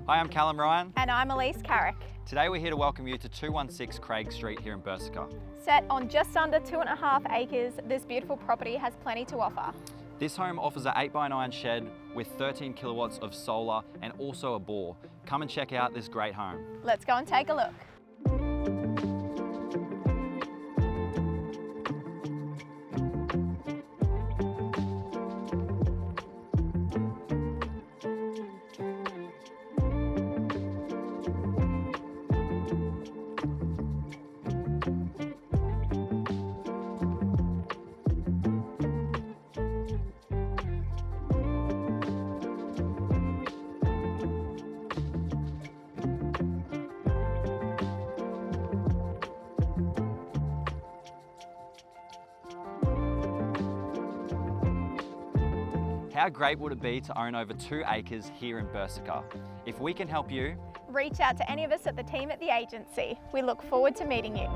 Hi, I'm Callum Ryan. And I'm Elise Carrick. Today we're here to welcome you to 216 Craig Street here in Berserker. Set on just under 2.5 acres, this beautiful property has plenty to offer. This home offers an 8x9 shed with 13 kilowatts of solar and also a bore. Come and check out this great home. Let's go and take a look. How great would it be to own over 2 acres here in Berserker? If we can help you, Reach out to any of us at the team at the agency. We look forward to meeting you.